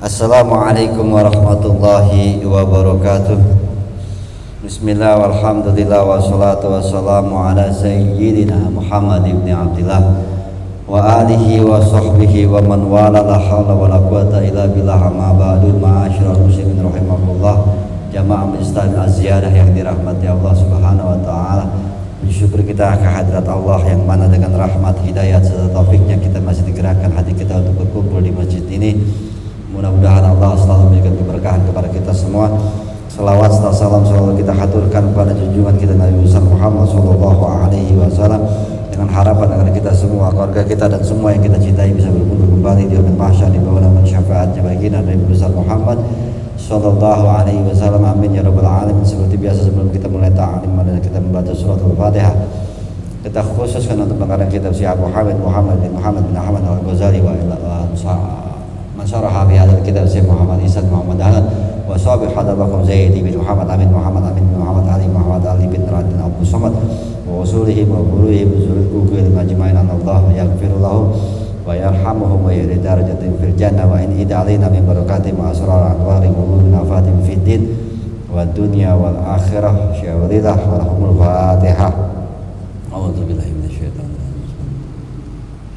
Assalamualaikum warahmatullahi wabarakatuh. Bismillah walhamdulillah wassalatu wassalamu ala sayyidina Muhammad ibn Abdillah wa alihi wa sahbihi wa man wala, la hawla wa la quwata illa billah. Amma ba'du, ma'asyiral muslimin rahimakumullah, jamaah Islam az-ziyadah yang dirahmati Allah Subhanahu wa taala. Bersyukur kita kehadirat Allah yang mana dengan rahmat, hidayat serta taufiknya kita masih digerakkan hati kita untuk berkumpul di masjid ini. Mudah-mudahan Allah selalu memberikan keberkahan kepada kita semua. Salawat serta salam selalu kita haturkan kepada junjungan kita Nabi Muhammad sallallahu alaihi wasallam, dengan harapan agar kita semua, keluarga kita dan semua yang kita cintai bisa berkumpul kembali di yaumil mahsyar di bawah naungan syafaatnya baginda Nabi besar Muhammad sallallahu alaihi wasallam. Amin ya rabbal alamin. Seperti biasa, sebelum kita mulai ta'lim dan kita membaca surat Al-Fatihah, kita khususkan untuk mengarang kitab Syekh Muhammad bin Ahmad Al-Ghazali wa Masyaraha bihadal kitab Syekh Muhammad Isa Muhammad Ahmad wa sahbi hadabakum Zaid bin Muhammad Amin bin Muhammad Ali bin Radin Abu Samad wa usulihi wa buruhi buzurku kuil majma'in Allah yaghfirullahu wa yarhamuhum wa yahdi darajatin fil jannah wa in idalina min barakati ma asrar anwari wa nafatin fid din wa dunya wal akhirah. Syawalillah warahmul fatihah. A'udzu billahi minasyaitonir rajim.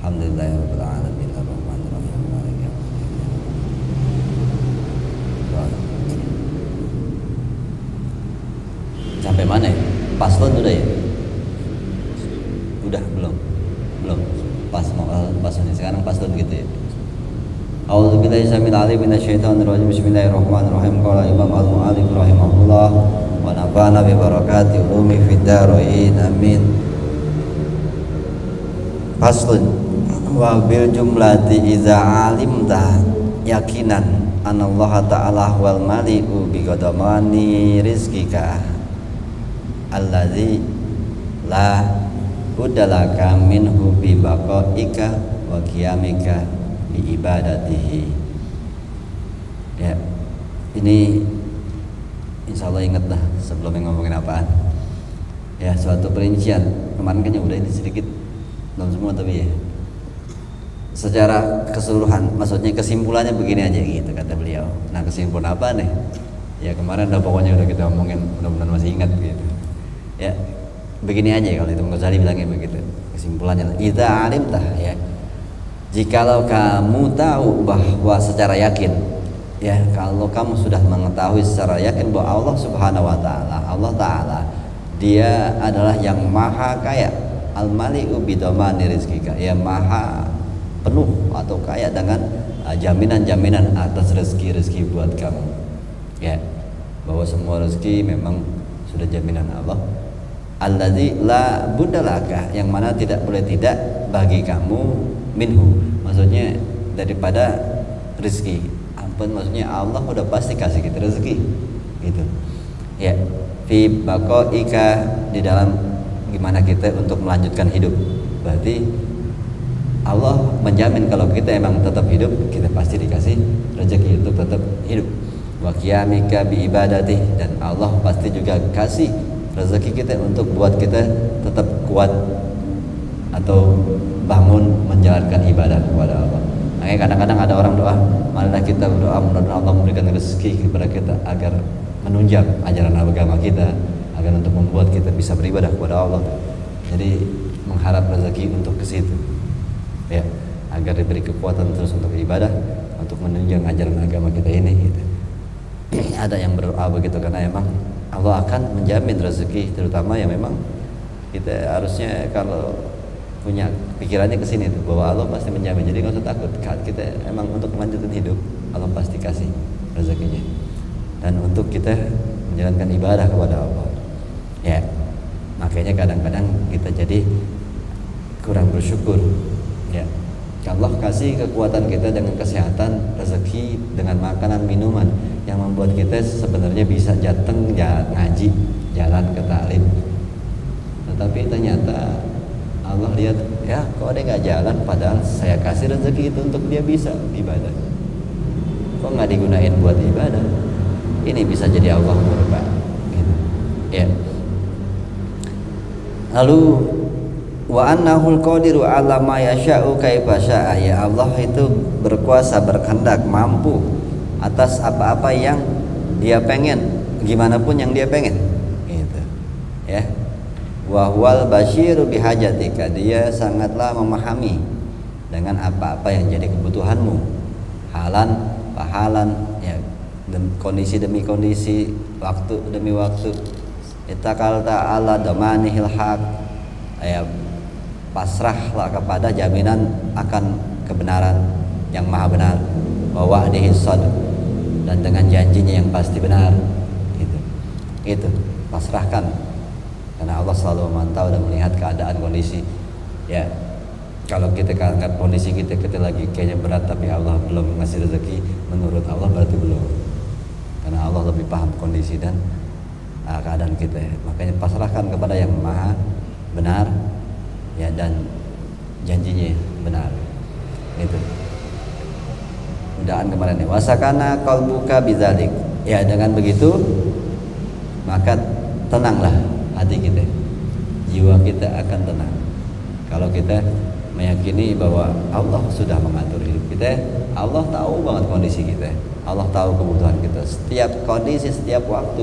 Alhamdulillahirabbil alamin. Sampai mana ya? Paslon udah ya? Udah belum paslon sekarang paslon gitu ya. A'udzubillahi samil alim minasyaitonir rajim. Bismillahirrahmanirrahim. Qala Imam Al-Mu'allif rahimahullah wa nafa'ana bi barakati ulumi fid dharain amin. Paslon wa bil jumlati iza alimta yakinan anallaha ta'ala wal maliku bi qadamani rizqika alladzi la budalaka minhu bi baqaika wa qiyamika bi ibadatihi. Ya, ini insyaallah ingat dah sebelum ngomongin apaan. Ya, suatu perincian. Kemarin kan udah ini sedikit belum semua tapi ya. Secara keseluruhan, maksudnya kesimpulannya begini aja gitu kata beliau. Nah, kesimpulan apa nih? Ya kemarin udah pokoknya udah kita omongin, mudah-mudahan masih ingat gitu. Ya, begini aja kalau itu Ghazali bilangnya begitu. Kesimpulannya, idza alimtah, ya. Jikalau kamu tahu bahwa secara yakin, ya, kalau kamu sudah mengetahui secara yakin bahwa Allah Subhanahu wa taala, Allah taala dia adalah yang maha kaya, al-mali'u bidhamani rizqika, ya maha penuh atau kaya dengan jaminan-jaminan atas rezeki-rezeki buat kamu. Ya, bahwa semua rezeki memang sudah jaminan Allah. Alladzi la budalaka, yang mana tidak boleh tidak bagi kamu minhu, maksudnya daripada rezeki. Ampun, maksudnya Allah udah pasti kasih kita rezeki gitu. Ya, fi baqaika, di dalam gimana kita untuk melanjutkan hidup. Berarti Allah menjamin kalau kita emang tetap hidup, kita pasti dikasih rezeki untuk tetap hidup. Wa qiyamika bi ibadati, dan Allah pasti juga kasih rezeki kita untuk buat kita tetap kuat atau bangun menjalankan ibadah kepada Allah. Makanya kadang-kadang ada orang doa, marilah kita berdoa mudah-mudahan Allah memberikan rezeki kepada kita agar menunjang ajaran agama kita, agar untuk membuat kita bisa beribadah kepada Allah. Jadi mengharap rezeki untuk ke situ. Ya, agar diberi kekuatan terus untuk ibadah, untuk menunjang ajaran agama kita ini gitu. Ada yang berdoa begitu karena emang Allah akan menjamin rezeki, terutama yang memang kita harusnya kalau punya pikirannya ke sini tuh bahwa Allah pasti menjamin. Jadi nggak usah takut, kita emang untuk melanjutkan hidup Allah pasti kasih rezekinya, dan untuk kita menjalankan ibadah kepada Allah. Ya, makanya kadang-kadang kita jadi kurang bersyukur. Ya, Allah kasih kekuatan kita dengan kesehatan, rezeki, dengan makanan, minuman yang membuat kita sebenarnya bisa datang ngaji, jalan ke taklim. Tetapi ternyata Allah lihat, ya kok ada nggak jalan, padahal saya kasih rezeki itu untuk dia bisa ibadah. Kok nggak digunain buat ibadah? Ini bisa jadi Allah murka. Gitu. Ya. Lalu wa annahul qadiru ala ma yasha'u kaifa syaa, ya Allah itu berkuasa, berkehendak, mampu atas apa-apa yang dia pengen, gimana pun yang dia pengen, gitu. Ya. Wa huwal basyiru bihajatika, dia sangatlah memahami dengan apa-apa yang jadi kebutuhanmu, halan pahalan, ya, kondisi demi kondisi, waktu demi waktu. Ittakalta ala damanihil haq, ya, pasrahlah kepada jaminan akan kebenaran yang maha benar, wa wa'dihi shadq, dan dengan janjinya yang pasti benar, gitu. Itu pasrahkan, karena Allah selalu memantau dan melihat keadaan kondisi. Ya, kalau kita anggap kondisi kita lagi kayaknya berat tapi Allah belum ngasih rezeki, menurut Allah berarti belum, karena Allah lebih paham kondisi dan keadaan kita. Makanya pasrahkan kepada yang maha benar, ya, dan janjinya benar, itu. Mudaan kemarin nih, wasakana qalbuka bidzalik, ya, dengan begitu maka tenanglah hati kita, jiwa kita akan tenang kalau kita meyakini bahwa Allah sudah mengatur hidup kita. Allah tahu banget kondisi kita, Allah tahu kebutuhan kita setiap kondisi, setiap waktu,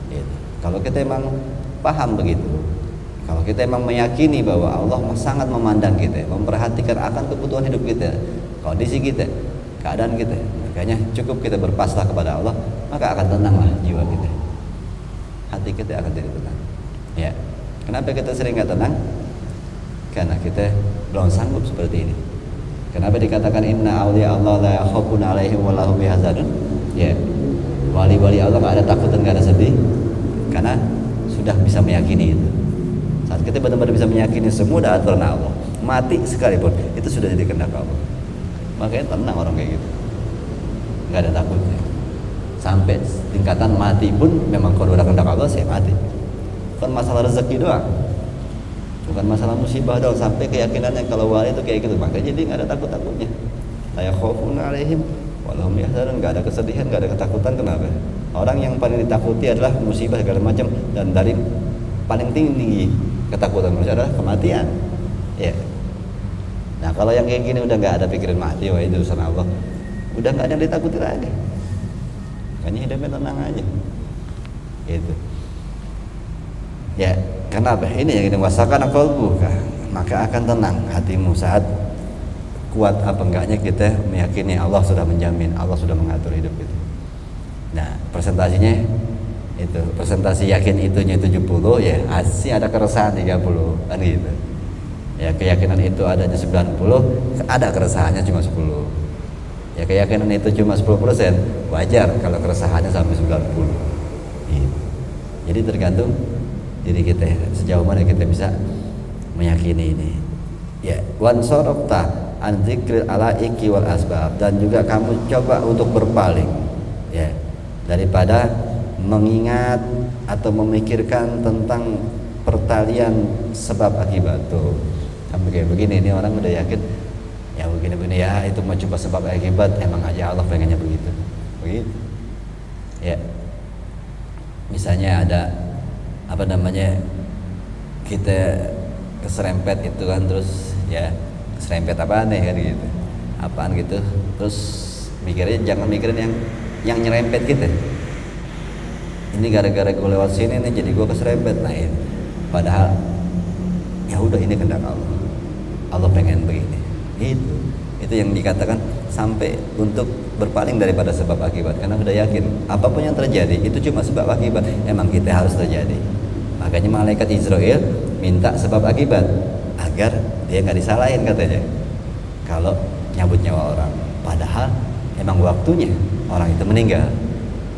gitu. Kalau kita emang paham begitu, kalau kita emang meyakini bahwa Allah sangat memandang kita, memperhatikan akan kebutuhan hidup kita, kondisi kita, keadaan kita, makanya cukup kita berpasrah kepada Allah, maka akan tenanglah jiwa kita, hati kita akan jadi tenang. Ya, kenapa kita sering nggak tenang? Karena kita belum sanggup seperti ini. Kenapa dikatakan inna awliya Allah la yakhafun alaihim wa lahum yahzanun? Ya, wali-wali Allah nggak ada takut dan nggak ada sedih, karena sudah bisa meyakini itu. Saat kita benar-benar bisa meyakini semua ada aturan Allah, mati sekalipun itu sudah jadi kehendak Allah, makanya tenang orang kayak gitu, nggak ada takutnya. Sampai tingkatan mati pun memang kalau udah kehendak Allah saya mati, bukan masalah rezeki doang, bukan masalah musibah doang, sampai keyakinannya kalau wali itu kayak gitu, makanya jadi nggak ada takut-takutnya. La yakhafuna alaihim wa lahum yahzanun, nggak ada kesedihan, nggak ada ketakutan. Kenapa? Orang yang paling ditakuti adalah musibah segala macam, dan dari paling tinggi ketakutan manusia adalah kematian. Ya. Nah, kalau yang kayak gini udah nggak ada pikiran mati, wah itu urusan Allah, udah nggak ada yang ditakuti lagi, makanya hidupnya tenang aja, gitu. Ya, kenapa? Ini yang kita wasakan qalbu, maka akan tenang hatimu saat kuat apa enggaknya kita meyakini Allah sudah menjamin, Allah sudah mengatur hidup kita. Nah, presentasinya itu, presentasi yakin itunya 70, ya asli ada keresahan 30, kan gitu. Ya, keyakinan itu adanya 90, ada keresahannya cuma 10. Ya, keyakinan itu cuma 10%, wajar kalau keresahannya sampai 90. Gitu. Jadi tergantung diri kita, sejauh mana kita bisa meyakini ini. Ya, wan sorokta an dzikril alaiki wal asbab, dan juga kamu coba untuk berpaling, ya, daripada mengingat atau memikirkan tentang pertalian sebab akibat. Tuh, sampai kayak begini, ini orang udah yakin ya begini-begini, ya itu mau coba sebab akibat, emang aja Allah pengennya begitu. Begitu. Ya. Misalnya ada apa namanya, kita keserempet itu kan, terus ya keserempet apaan nih kan gitu, apaan gitu, terus mikirnya jangan mikirin yang nyerempet kita. Ini gara-gara gue lewat sini nih jadi gue keserempet, nah ini padahal ya udah ini kehendak Allah, Allah pengen begini. Itu yang dikatakan sampai untuk berpaling daripada sebab akibat, karena udah yakin apapun yang terjadi itu cuma sebab akibat, emang kita harus terjadi. Makanya malaikat Israel minta sebab akibat agar dia nggak disalahin katanya kalau nyabut nyawa orang, padahal emang waktunya orang itu meninggal.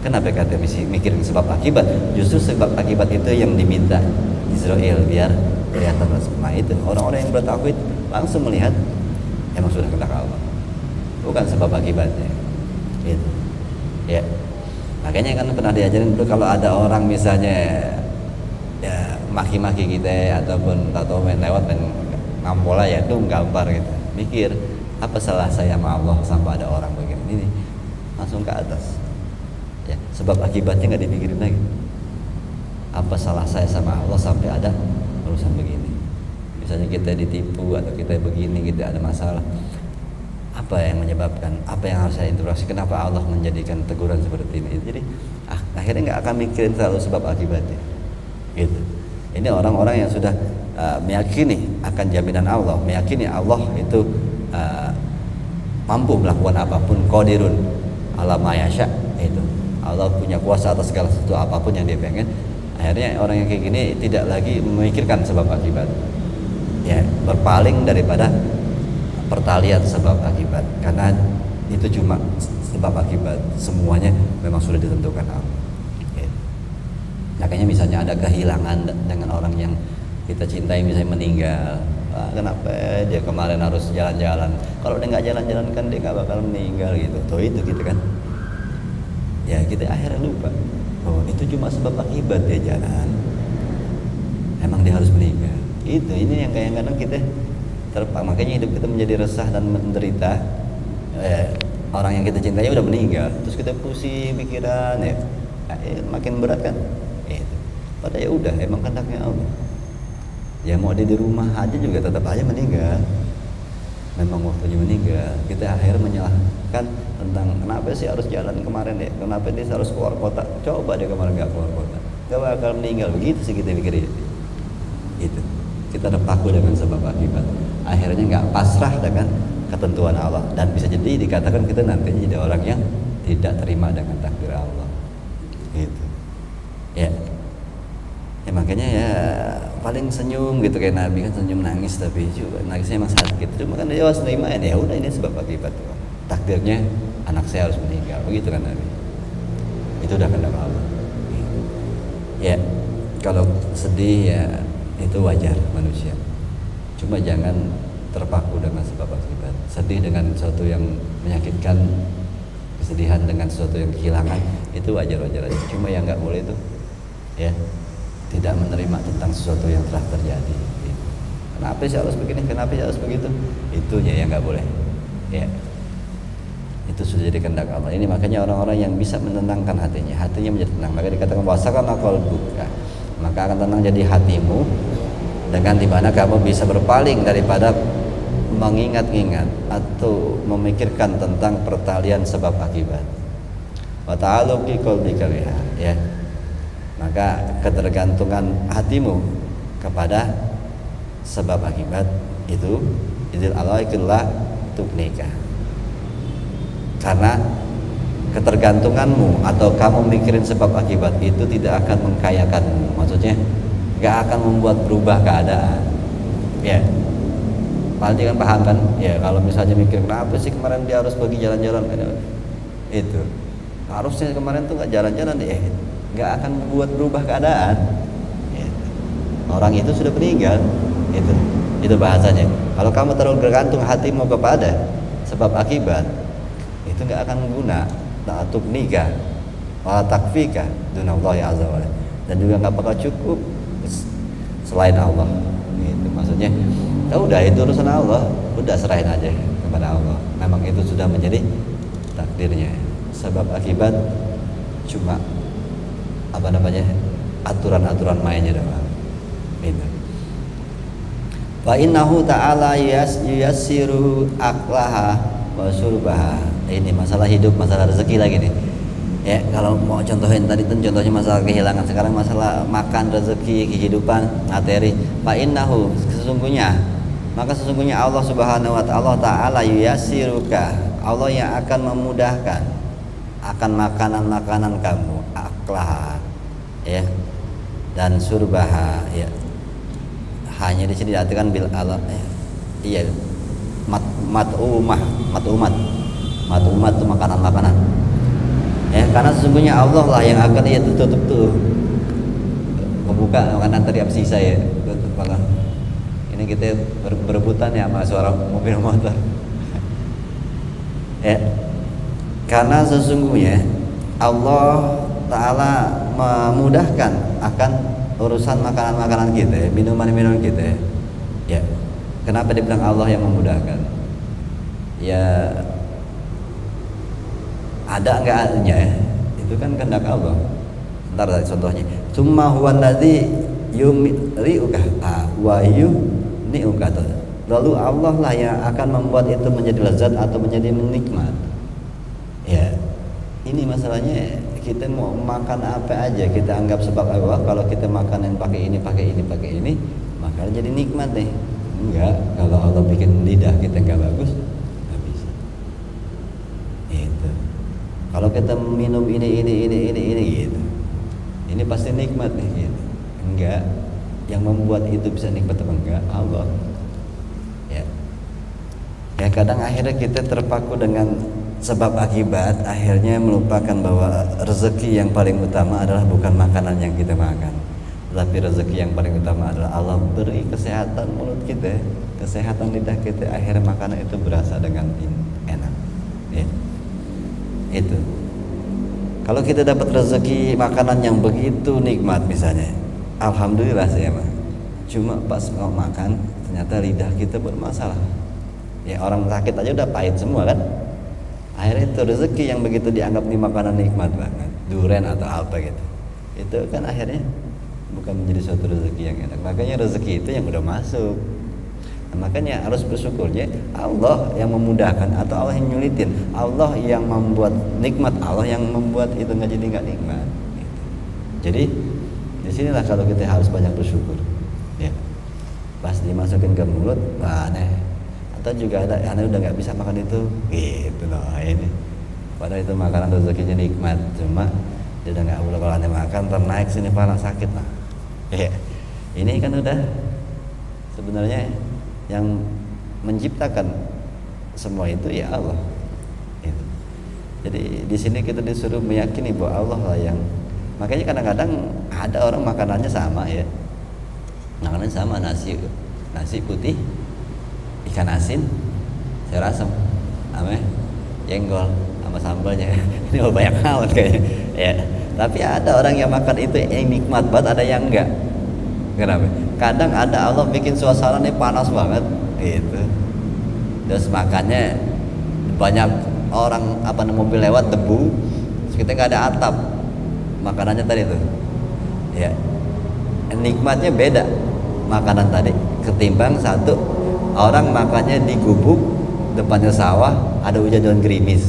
Kenapa kata mikirin sebab akibat? Justru sebab akibat itu yang diminta Israel biar kelihatan semua. Itu orang-orang yang bertauhid langsung melihat emang sudah kehendak Allah, bukan sebab akibatnya. Itu ya, makanya kan pernah diajarin dulu kalau ada orang misalnya ya maki-maki kita ataupun tato main lewat dan ngampola, ya itu gambar gitu, mikir apa salah saya sama Allah sampai ada orang begini, ini langsung ke atas. Ya, sebab akibatnya nggak dipikirin lagi. Apa salah saya sama Allah sampai ada urusan begini? Misalnya kita ditipu atau kita begini, kita ada masalah, apa yang menyebabkan, apa yang harus saya interaksi, kenapa Allah menjadikan teguran seperti ini. Jadi akhirnya nggak akan mikirin selalu sebab akibatnya gitu. Ini orang-orang yang sudah meyakini akan jaminan Allah, meyakini Allah itu mampu melakukan apapun, qadirun ala ma yasha, itu Allah punya kuasa atas segala sesuatu, apapun yang dia pengen. Akhirnya orang yang kayak gini tidak lagi memikirkan sebab akibat, ya, berpaling daripada pertalian sebab akibat, karena itu cuma sebab akibat, semuanya memang sudah ditentukan Allah. Ya. Makanya misalnya ada kehilangan dengan orang yang kita cintai, misalnya meninggal, kenapa dia kemarin harus jalan-jalan, kalau dia nggak jalan-jalan kan dia nggak bakal meninggal gitu. Tuh itu gitu kan, ya kita akhirnya lupa, oh itu cuma sebab akibat dia jalan, emang dia harus meninggal. Itu ini yang kadang-kadang kita makanya hidup kita menjadi resah dan menderita. Orang yang kita cintai udah meninggal, terus kita pusing pikiran, ya makin berat kan. Padahal ya udah, emang kehendaknya Allah. Ya mau dia di rumah aja juga tetap aja meninggal, memang waktunya meninggal. Kita akhirnya menyalahkan tentang kenapa sih harus jalan kemarin ya, kenapa dia harus keluar kota. Coba dia kemarin nggak keluar kota, gak bakal meninggal. Begitu sih kita pikirin. Itu kita terpaku dengan sebab akibat, akhirnya nggak pasrah dengan ketentuan Allah, dan bisa jadi dikatakan kita nantinya jadi orang yang tidak terima dengan takdir Allah. Gitu. Ya makanya ya paling senyum gitu, kayak Nabi kan senyum nangis, tapi juga nangisnya emang sakit, cuma kan dia harus terima, ya udah ini sebab akibat, takdirnya anak saya harus meninggal, begitu kan Nabi. Itu udah kehendak Allah. Ya kalau sedih ya itu wajar manusia, cuma jangan terpaku dengan sebab akibat. Sedih dengan sesuatu yang menyakitkan, kesedihan dengan sesuatu yang kehilangan, itu wajar-wajar aja. Cuma yang nggak boleh itu ya tidak menerima tentang sesuatu yang telah terjadi. Kenapa sih harus begini, kenapa sih harus begitu, itunya yang nggak boleh. Ya itu sudah jadi kehendak Allah. Ini makanya orang-orang yang bisa menenangkan hatinya menjadi tenang. Maka dikatakan wasakana qalbuka, maka akan tenang jadi hatimu, dengan dimana kamu bisa berpaling daripada mengingat-ingat atau memikirkan tentang pertalian sebab akibat. Wa ta'alluqi qalbika biha, ya. Maka ketergantungan hatimu kepada sebab akibat itu idil alaikillah tuknika. Karena ketergantunganmu atau kamu mikirin sebab akibat itu tidak akan mengkayakanmu, maksudnya gak akan membuat berubah keadaan. Ya, pasti kan paham kan? Ya, kalau misalnya mikir kenapa sih kemarin dia harus pergi jalan-jalan, itu harusnya kemarin tuh nggak jalan-jalan, nggak akan membuat berubah keadaan. Ya. Orang itu sudah meninggal, itu bahasanya. Kalau kamu terlalu bergantung hatimu kepada sebab akibat, itu nggak akan guna. Ta'atub nikah, wala takfika dunallahi azza wa jalla, dan juga nggak bakal cukup selain Allah. Itu maksudnya, ya udah itu urusan Allah, udah serahin aja kepada Allah. Memang itu sudah menjadi takdirnya. Sebab akibat cuma aturan-aturan mainnya doang. Itu. Wa innahu ta'ala yuyassiru aqlaha wa surbaha. Ini masalah hidup, masalah rezeki lagi nih. Ya, kalau mau contohin tadi itu contohnya masalah kehilangan, sekarang masalah makan, rezeki, kehidupan, materi. Fa innahu, sesungguhnya Allah Subhanahu wa ta'ala yuyassiruka, Allah yang akan memudahkan akan makanan-makanan kamu, aklaha, ya, dan surbaha, ya. Hanya di sini diartikan bil Allah, ya. Iya, matumat itu makanan-makanan. Ya, karena sesungguhnya Allah lah yang akan tutup tuh membuka makanan tadi apa sisa ya. Ini kita berebutan ya sama suara mobil motor. Ya. Karena sesungguhnya Allah Ta'ala memudahkan akan urusan makanan-makanan kita, minuman-minuman kita. Ya. Kenapa dibilang Allah yang memudahkan? Ya ada enggak adanya ya? Itu kan kehendak Allah. Ntar contohnya. Tsumma huwallazi yumri'uka wa yuni'uka. lalu Allah lah yang akan membuat itu menjadi lezat atau menjadi nikmat. Ya, ini masalahnya, kita mau makan apa aja kita anggap sebab Allah. Kalau kita makanan pakai ini, maka jadi nikmat nih. Enggak, kalau Allah bikin lidah kita enggak bagus, enggak bisa. Itu. Kalau kita minum ini gitu, ini pasti nikmat nih gitu. Enggak, yang membuat itu bisa nikmat atau enggak Allah. Ya. Ya kadang akhirnya kita terpaku dengan sebab akibat, akhirnya melupakan bahwa rezeki yang paling utama adalah bukan makanan yang kita makan, tapi rezeki yang paling utama adalah Allah beri kesehatan mulut kita, kesehatan lidah kita, akhirnya makanan itu berasa dengan enak. Ya. Itu. Kalau kita dapat rezeki makanan yang begitu nikmat misalnya, alhamdulillah saya mah. Cuma pas mau makan ternyata lidah kita bermasalah. Ya orang sakit aja udah pahit semua kan. Akhirnya itu rezeki yang begitu dianggap nih makanan nikmat banget, durian atau apa gitu, itu kan akhirnya bukan menjadi suatu rezeki yang enak. Makanya rezeki itu yang udah masuk. Nah, makanya harus bersyukurnya Allah yang memudahkan atau Allah yang nyulitin, Allah yang membuat nikmat, Allah yang membuat itu nggak jadi nggak nikmat gitu. Jadi disinilah kalau kita harus banyak bersyukur ya. Pas dimasukin ke mulut aneh, atau juga ada aneh udah nggak bisa makan itu gitu loh ini, padahal itu makanan rezekinya nikmat, cuma dia udah nggak boleh kalau aneh makan ternaik sini pala sakit lah ya. Ini kan udah sebenarnya yang menciptakan semua itu ya Allah gitu. Jadi di sini kita disuruh meyakini bahwa Allah lah yang, makanya kadang-kadang ada orang makanannya sama ya, makanannya sama, nasi putih, ikan asin, sayur asem, sama jengkol, sama sambalnya. Ini banyak amat kayaknya ya. Tapi ada orang yang makan itu yang nikmat banget, ada yang enggak. Kenapa? Kadang ada Allah bikin suasana nih panas banget gitu, terus makannya banyak orang mobil lewat debu, terus kita nggak ada atap makanannya tadi tuh ya. Nikmatnya beda makanan tadi ketimbang satu orang makannya di gubuk depannya sawah, ada hujan dan gerimis,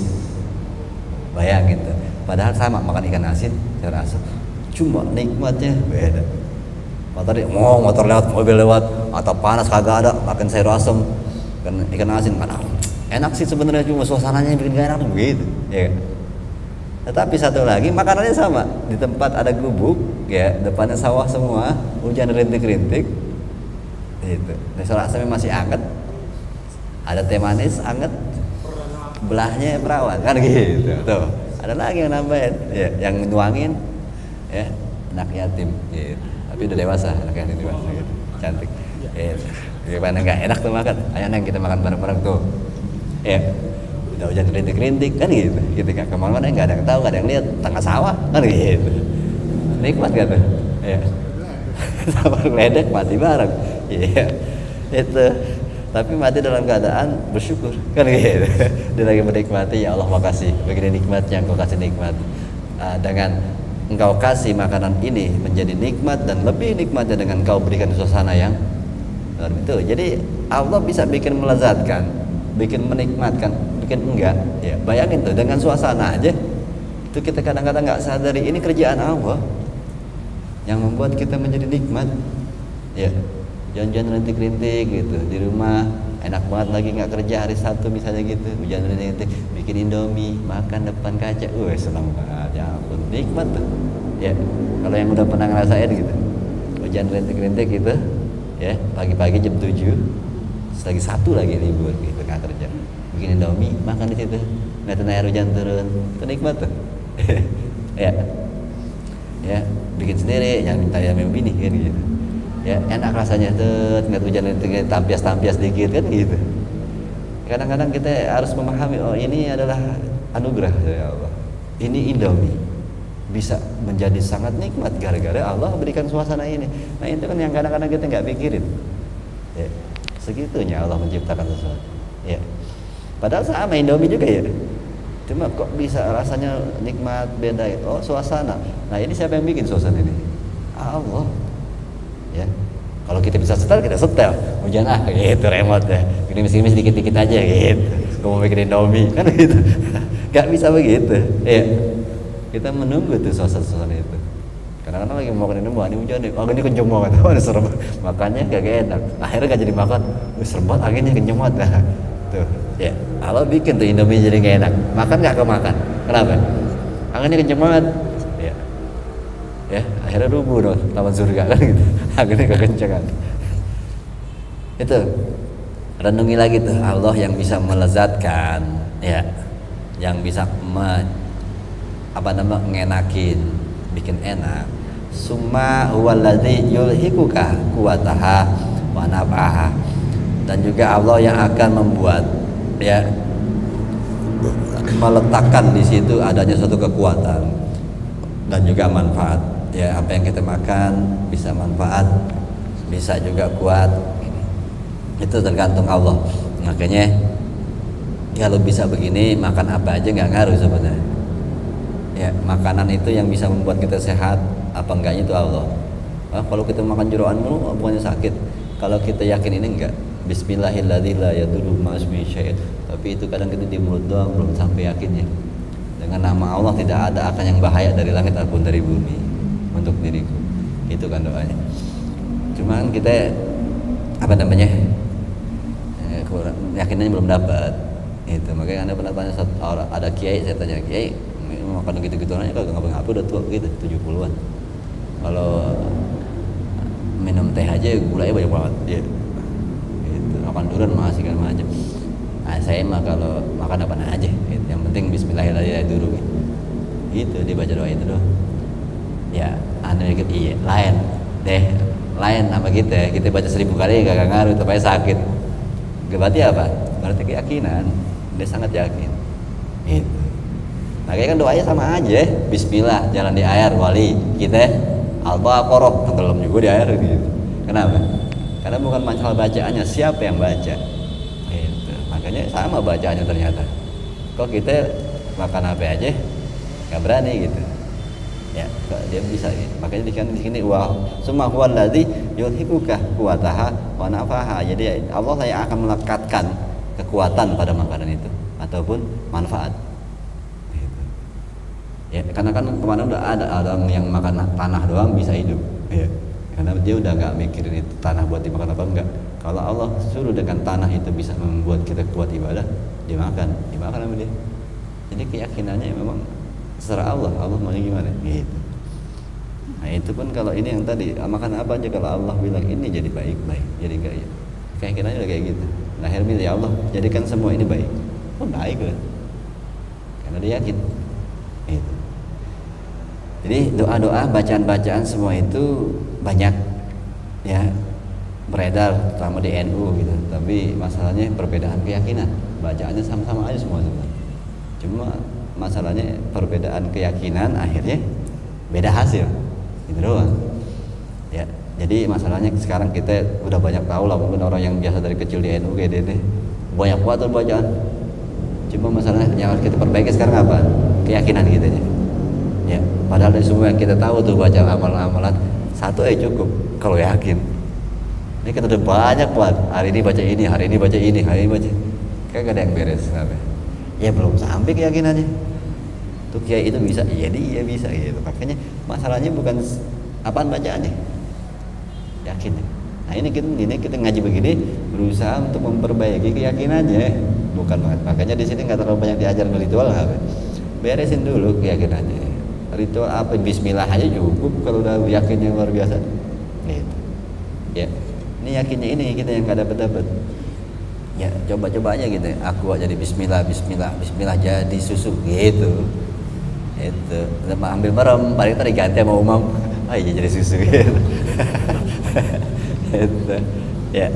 bayangin tuh. Padahal sama makan ikan asin, sayur asem, cuma nikmatnya beda. Motor lewat, mobil lewat, atau panas kagak ada, makan sayur asem, ikan asin, mana enak sih sebenarnya, cuma suasananya yang bikin gak enak tuh begitu ya. Tetapi satu lagi makanannya sama, di tempat ada gubuk ya, depannya sawah semua, hujan rintik-rintik itu, sayur asemnya masih anget, ada teh manis anget, belahnya perawan kan gitu tuh. Ada lagi yang nambahin ya, yang nuangin ya, anak yatim gitu. Tapi udah dewasa, anak yatim dewasa gitu, cantik gitu. Gimana nggak enak tuh makan, ayo neng kita makan bareng-bareng tuh ya. Udah hujan rintik-rintik kan gitu, kan kemana-mana nggak ada yang tahu, nggak ada yang lihat, tengah sawah kan gitu, nikmat gak tuh ya. Sama ledek mati bareng iya itu, tapi mati dalam keadaan bersyukur kan gitu. Dia lagi menikmati, ya Allah makasih begini nikmatnya engkau kasih nikmat. Dengan engkau kasih makanan ini menjadi nikmat, dan lebih nikmatnya dengan engkau berikan suasana yang itu. Jadi Allah bisa bikin melezatkan, bikin menikmatkan, bikin enggak ya. Bayangin tuh dengan suasana aja itu kita kadang-kadang nggak sadari ini kerjaan Allah yang membuat kita menjadi nikmat ya. Jangan rintik-rintik gitu di rumah, enak banget lagi nggak kerja hari Sabtu misalnya gitu, hujan rintik, bikin Indomie, makan depan kaca, senang banget ya ampun, nikmat tuh ya. Kalau yang udah pernah ngerasain gitu, hujan rintik-rintik gitu ya, pagi-pagi jam 7 lagi satu lagi libur gitu nggak kerja, bikin Indomie, makan di situ, ngeliatin air hujan turun, itu nikmat tuh ya bikin sendiri, jangan minta yang bini kan gitu ya, enak rasanya tuh, ngeliat hujan itu tampias dikit kan gitu. Kadang-kadang kita harus memahami, oh ini adalah anugerah dari Allah, ini Indomie bisa menjadi sangat nikmat gara-gara Allah berikan suasana ini. Nah itu kan yang kadang-kadang kita nggak pikirin ya, segitunya Allah menciptakan sesuatu ya. Padahal sama Indomie juga ya, cuma kok bisa rasanya nikmat beda gitu. Oh suasana, nah ini siapa yang bikin suasana ini? Allah ya. Kalau kita bisa setel, kita setel. Hujan gitu remote ya. Gini sedikit-dikit aja gitu. Gue mau bikin Indomie kan gitu. Gak bisa begitu. Iya. Kita menunggu tuh suasana itu. Kadang-kadang lagi mau makan Indomie, ini hujan nih. Oh ini kenceng banget. Oh ini serem. Makannya gak enak. Akhirnya gak jadi makan. Serem banget anginnya kenceng banget. Tuh. Ya. Allah bikin tuh Indomie jadi gak enak. Makan gak kemakan. Kenapa? Anginnya kenceng banget. Ya akhirnya rubuh dong taman surga kan gitu. Akhirnya kekencangan itu. Renungi lagi tuh Allah yang bisa melezatkan, ya, yang bisa ngenakin, bikin enak. Summa huwallazi yulhikuka kuwataha wa nafaha. Dan juga Allah yang akan membuat, ya, meletakkan di situ adanya suatu kekuatan dan juga manfaat. Ya apa yang kita makan bisa manfaat, bisa juga kuat, itu tergantung Allah. Makanya kalau bisa begini makan apa aja nggak ngaruh sebenarnya. Ya makanan itu yang bisa membuat kita sehat apa enggaknya itu Allah. Kalau kita makan jeroan mulu pokoknya sakit. Kalau kita yakin ini enggak, Bismillahirrahmanirrahim tapi itu kadang kita di mulut doang belum sampai yakinnya. Dengan nama Allah tidak ada akan yang bahaya dari langit ataupun dari bumi untuk diriku, itu kan doanya. Cuman kita yakinannya belum dapat. Itu makanya Anda pernah tanya ada kiai, saya tanya kiai makan gitu-gitu aja kagak ngapa-ngapa udah tua gitu 70-an. Kalau minum teh aja gulanya banyak banget ya. Itu makan durian masih kan macam. Nah, saya mah kalau makan apa aja gitu. Yang penting bismillahirrahmanirrahim dulu gitu. Itu dibaca doa itu doang. Ya, anda mikir iya, lain sama kita baca 1000 kali gak ngaruh, tapi sakit. Berarti apa? Berarti keyakinan, dia sangat yakin. Itu. Makanya kan doanya sama aja, Bismillah, jalan di air, wali, kita Al-Baqarah, tenggelam juga di air gitu. Kenapa? Karena bukan masalah bacaannya, siapa yang baca. Gitu. Makanya sama bacaannya ternyata. Kok kita makan apa aja, gak berani gitu. Ya, dia bisa gitu. Makanya di sini wa summa huwallazi yulhikuka quwataha wa nafaha. Jadi Allah yang akan melekatkan kekuatan pada makanan itu ataupun manfaat. Gitu. Ya, karena kan kemana udah ada orang yang makan tanah doang bisa hidup. Ya. Karena dia udah nggak mikirin itu tanah buat dimakan apa enggak. Kalau Allah suruh dengan tanah itu bisa membuat kita kuat ibadah, dimakan sama dia. Jadi keyakinannya memang serah Allah mau gimana gitu. Nah itu pun kalau ini yang tadi makan apa aja kalau Allah bilang ini jadi baik jadi kayak keyakinannya udah kayak gitu. Nah akhirnya ya Allah jadikan semua ini baik. Oh baik lah karena dia yakin gitu. Jadi doa-doa bacaan-bacaan semua itu banyak ya beredar terutama di NU gitu. Tapi masalahnya perbedaan keyakinan, bacaannya sama-sama aja semua. Cuma masalahnya perbedaan keyakinan akhirnya beda hasil itu doang ya. Jadi masalahnya sekarang kita udah banyak tahu lah, mungkin orang yang biasa dari kecil di NU GDT banyak banget bacaan. Cuma masalahnya yang harus kita perbaiki sekarang apa? Keyakinan kita ya. Padahal dari semua yang kita tahu tuh baca amalan-amalan satu cukup kalau yakin. Ini kita udah banyak banget, hari ini baca ini, hari ini baca ini, hari ini baca kayak gak ada yang beres kenapa? Ya belum sampai keyakinannya. Tuh kiai itu bisa, jadi iya bisa gitu. Makanya masalahnya bukan apaan bacaannya, yakinnya. Nah ini kita ngaji begini berusaha untuk memperbaiki keyakinannya, bukan makanya di sini nggak terlalu banyak diajar ritual apa. Beresin dulu keyakinannya. Ritual apa? Bismillah aja cukup kalau udah yakinnya luar biasa. Gitu. Ya, ini yakinnya ini kita yang nggak dapat. Ya coba-coba aja gitu. Aku aja di Bismillah jadi susu gitu. Itu sama ambil merem, paling tadi ganti sama umam. Oh iya jadi susu gitu. Itu ya.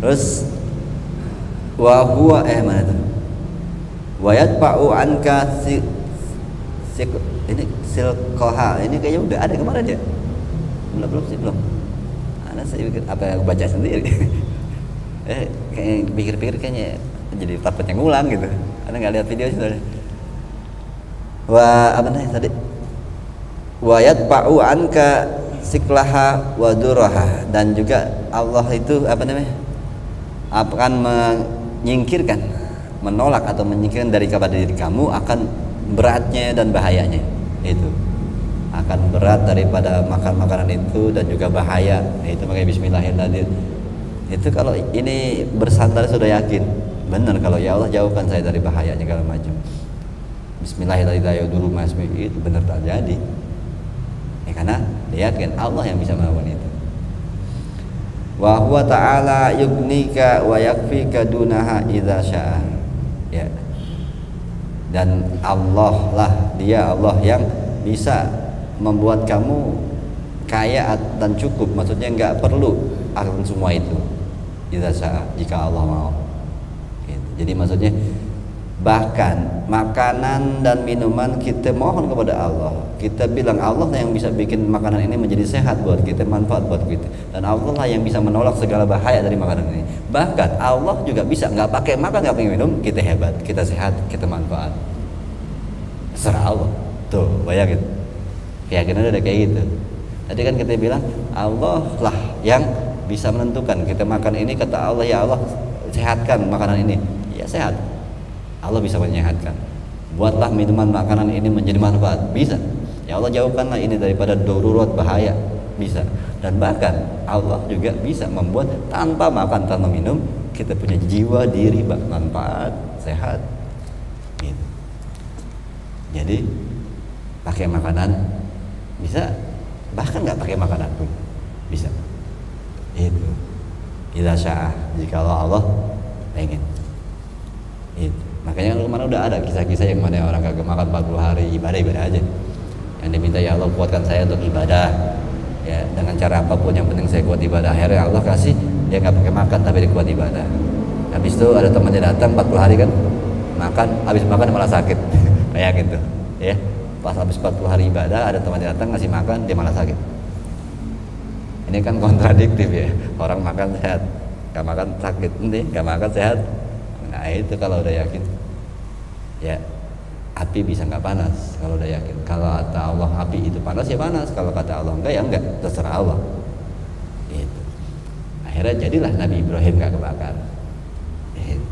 Terus wa huwa mana tuh? Wa yatba'u anka ini silkoha. Ini kayaknya udah ada kemarin ya? Belum. Ana saya pikir apa yang baca sendiri. Kayak pikir-pikir kayaknya jadi takutnya ngulang gitu. Anda nggak lihat video sih tadi. Wa apa nih tadi? Wa yatba'u anka siklaha wa duraha, dan juga Allah itu apa namanya, akan menyingkirkan, menolak atau menyingkirkan dari kepada diri kamu akan beratnya dan bahayanya. Itu akan berat daripada makan makanan itu dan juga bahaya. Itu makanya bismillahirrahmanirrahim. Itu kalau ini bersandar sudah yakin benar, kalau ya Allah jauhkan saya dari bahayanya segala macam. Bismillahirrahmanirrahim dulu mas, itu benar terjadi. Ya, karena dia yakin Allah yang bisa melakukan itu. Wa huwa ta'ala yugnika wa yakfika dunaha idza syaa. Ya. Dan Allah lah, dia Allah yang bisa membuat kamu kaya dan cukup, maksudnya nggak perlu akan semua itu idza syaa, jika Allah mau. Gitu. Jadi maksudnya bahkan makanan dan minuman kita mohon kepada Allah, kita bilang Allah lah yang bisa bikin makanan ini menjadi sehat buat kita, manfaat buat kita, dan Allah lah yang bisa menolak segala bahaya dari makanan ini. Bahkan Allah juga bisa nggak pakai makan, nggak pakai minum, kita hebat, kita sehat, kita manfaat. Serah Allah. Tuh bayangin, keyakinan udah kayak gitu. Tadi kan kita bilang Allah lah yang bisa menentukan kita makan ini, kata Allah ya Allah sehatkan makanan ini, ya sehat. Allah bisa menyehatkan. Buatlah minuman makanan ini menjadi manfaat, bisa. Ya Allah jauhkanlah ini daripada darurat bahaya, bisa. Dan bahkan Allah juga bisa membuat tanpa makan tanpa minum kita punya jiwa diri manfaat, sehat. Gitu. Jadi pakai makanan bisa, bahkan nggak pakai makanan pun bisa. Itu idza syaa, jika Allah pengen. Itu. Makanya kemarin udah ada kisah-kisah yang mana orang kagak makan 40 hari ibadah aja, yang diminta ya Allah kuatkan saya untuk ibadah ya dengan cara apapun, yang penting saya kuat ibadah. Akhirnya Allah kasih dia nggak pakai makan tapi dia kuat ibadah. Habis itu ada temannya datang 40 hari kan makan, habis makan malah sakit. Kayak gitu ya, pas habis 40 hari ibadah ada temannya datang ngasih makan, dia malah sakit. Ini kan kontradiktif ya, orang makan sehat, nggak makan sakit, nanti nggak makan sehat. Nah itu kalau udah yakin ya, api bisa nggak panas kalau udah yakin. Kalau kata Allah api itu panas ya panas, kalau kata Allah enggak ya enggak, terserah Allah. Gitu. Akhirnya jadilah Nabi Ibrahim nggak kebakar. Gitu.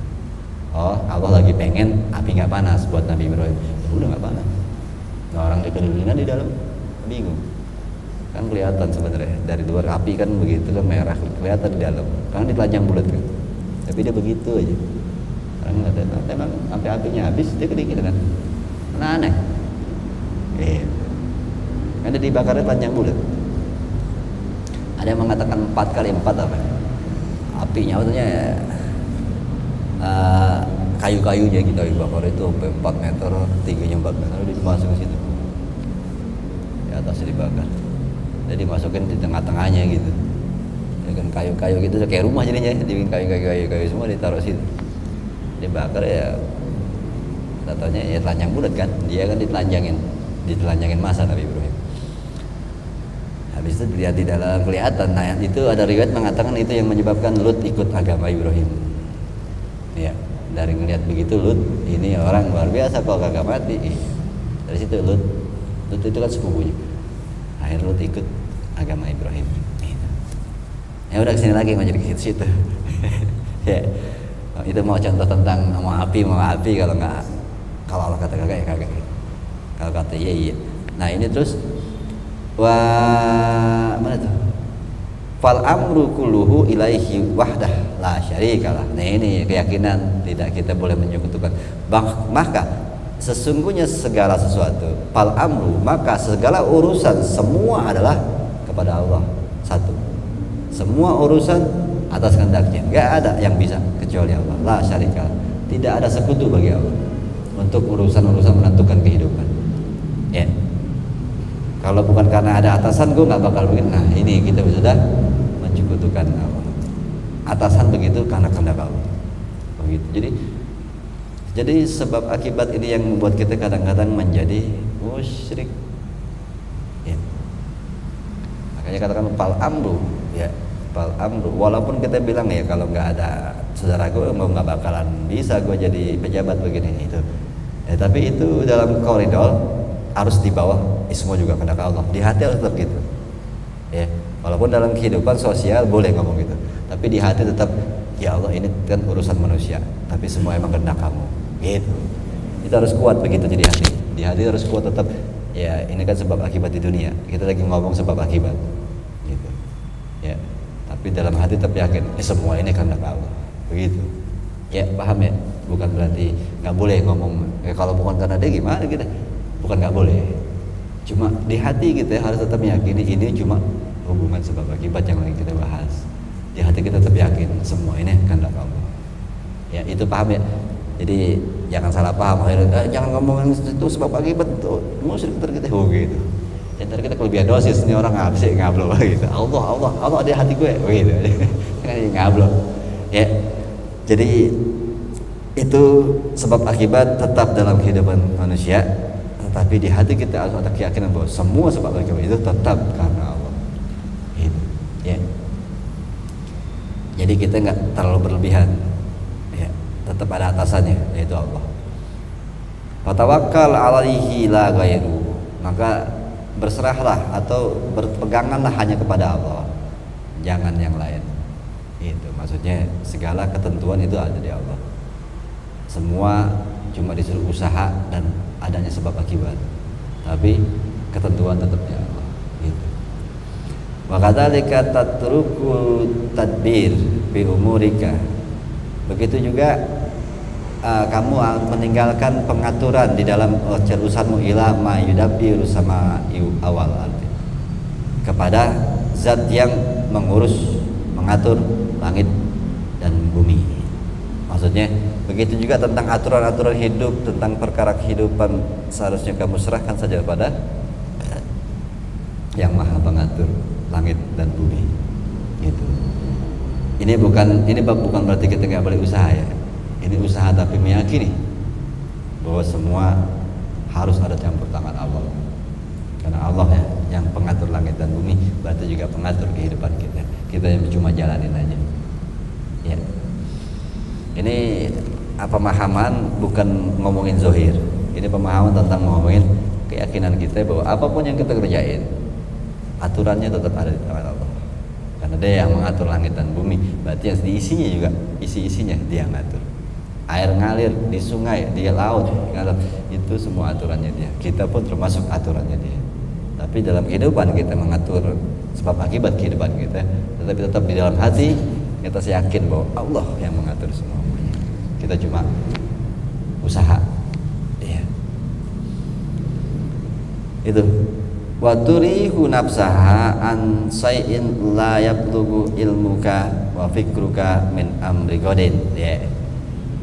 Oh Allah lagi pengen api nggak panas buat Nabi Ibrahim, ya udah nggak panas. Nah, orang dikelilingan di dalam bingung, kan kelihatan sebenarnya dari luar api kan begitu kan merah, kelihatan di dalam karena ditelanjang bulat kan, tapi dia begitu aja. Memang sampai apinya habis dia kedinginan kan, aneh. Kan dia dibakarnya telanjang bulat. Ada yang mengatakan 4x4 apa? Apinya maksudnya kayu-kayunya gitu dibakar itu sampai 4 meter, tingginya 4 meter, dimasukin ke situ. Di atasnya dibakar. Jadi dimasukin di tengah-tengahnya gitu. Dengan kayu-kayu gitu kayak rumah jadinya, dibikin kayu semua ditaruh situ. Dibakar ya, katanya ya telanjang bulat kan, dia kan ditelanjangin masa Nabi Ibrahim. Habis itu dia di dalam kelihatan. Nah itu ada riwayat mengatakan itu yang menyebabkan Lut ikut agama Ibrahim. Ya, dari ngelihat begitu Lut ini orang luar biasa kalau kagak mati. Dari situ Lut itu kan sepupunya. Akhirnya Lut ikut agama Ibrahim. Ya udah kesini lagi nggak jadi ke situ. Ya. Itu mau contoh tentang mau api kalau nggak, kalau Allah kata kagak ya kagak, kalau kata iya. Nah ini terus mana tuh, fal amru kulluhu ilaihi wahdah la syarikalah. Nah ini keyakinan tidak kita boleh menyekutukan. Maka sesungguhnya segala sesuatu, fal amru, maka segala urusan semua adalah kepada Allah satu. Semua urusan atas kehendaknya, nggak ada yang bisa kecuali Allah. La syarika, tidak ada sekutu bagi Allah untuk urusan-urusan menentukan kehidupan. Ya, kalau bukan karena ada atasan, gue nggak bakal begini. Nah ini kita sudah menyekutukan Allah. Atasan begitu karena kehendak Allah. Begitu. Jadi sebab akibat ini yang membuat kita kadang-kadang menjadi musyrik. Ya. Makanya katakan fal amru, ya. Amru, walaupun kita bilang ya kalau nggak ada saudara gue nggak bakalan bisa gue jadi pejabat begini itu ya, tapi itu dalam koridor harus di bawah semua juga kehendak Allah, di hati harus tetap gitu Ya, walaupun dalam kehidupan sosial boleh ngomong gitu, tapi di hati tetap ya Allah ini kan urusan manusia, tapi semua emang kehendak kamu. Gitu. Itu harus kuat begitu jadi hati. Di hati harus kuat tetap ya ini kan sebab akibat di dunia. Kita lagi ngomong sebab akibat. Gitu. Ya. Tapi dalam hati tetap yakin semua ini kehendak Allah. Begitu. Ya, paham ya? Bukan berarti nggak boleh ngomong kalau bukan karena dia gimana gitu. Bukan nggak boleh. Cuma di hati kita harus tetap meyakini ini cuma hubungan sebab akibat yang lagi kita bahas. Di hati kita tetap yakin semua ini kehendak Allah. Ya, itu paham ya? Jadi jangan salah paham akhirnya jangan ngomongin itu sebab akibat tuh musyrik kita gitu. Dan ntar kita kelebihan dosis ini orang ngabsik ngablo gitu. Allah ada di hati gue gitu. Ngablo. Ya. Jadi itu sebab akibat tetap dalam kehidupan manusia. Tapi di hati kita harus ada keyakinan bahwa semua sebab akibat itu tetap karena Allah. Gitu. Ya. Jadi kita nggak terlalu berlebihan. Ya. Tetap ada atasannya yaitu Allah. Fatawakkal 'alaihi la ghairu. Maka berserahlah atau berpeganganlah hanya kepada Allah. Jangan yang lain. Itu maksudnya segala ketentuan itu ada di Allah. Semua cuma disuruh usaha dan adanya sebab akibat, tapi ketentuan tetap di Allah. Gitu. Wa kadzalika tatruku tadbir bi umurika. Begitu juga kamu meninggalkan pengaturan di dalam urusanmu ila ma yudabbiru sama awal arti kepada zat yang mengurus mengatur langit dan bumi. Maksudnya begitu juga tentang aturan-aturan hidup, tentang perkara kehidupan seharusnya kamu serahkan saja pada yang maha pengatur langit dan bumi. Gitu. Ini bukan berarti kita nggak boleh usaha ya. Ini usaha tapi meyakini bahwa semua harus ada campur tangan Allah. Karena Allah ya yang pengatur langit dan bumi, berarti juga pengatur kehidupan kita. Kita yang cuma jalanin aja. Ya. Ini pemahaman bukan ngomongin zohir. Ini pemahaman tentang ngomongin keyakinan kita bahwa apapun yang kita kerjain aturannya tetap ada di tangan Allah. Karena dia yang mengatur langit dan bumi, berarti yang diisinya juga isi-isinya dia yang ngatur. Air ngalir di sungai, di laut, itu semua aturannya dia. Kita pun termasuk aturannya dia. Tapi dalam kehidupan kita mengatur sebab akibat kehidupan kita, tetapi tetap di dalam hati kita yakin bahwa Allah yang mengatur semuanya. Kita cuma usaha. Ya. Itu. Wa turihu nafsaha an say'in la yablughu ilmuka wa fikruka min amri godin. Ya.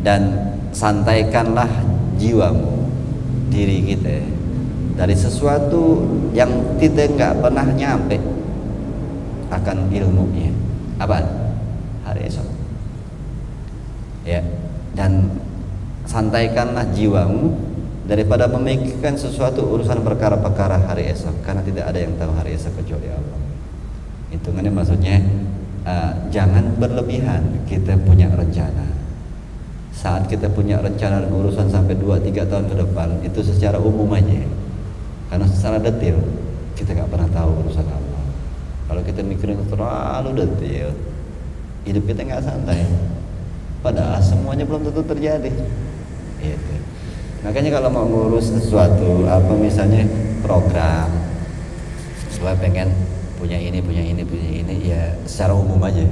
Dan santaikanlah jiwamu, diri kita dari sesuatu yang kita nggak pernah nyampe akan ilmunya. Apa? Hari esok. Ya. Dan santaikanlah jiwamu daripada memikirkan sesuatu urusan perkara-perkara hari esok, karena tidak ada yang tahu hari esok kecuali Allah. Hitungannya maksudnya jangan berlebihan. Kita punya rencana. Saat kita punya rencana dan urusan sampai 2-3 tahun ke depan, itu secara umum aja. Karena secara detail kita nggak pernah tahu urusan Allah. Kalau kita mikirin terlalu detail, hidup kita nggak santai. Padahal semuanya belum tentu terjadi. Gitu. Makanya kalau mau ngurus sesuatu, misalnya program, supaya pengen punya ini, ya secara umum aja.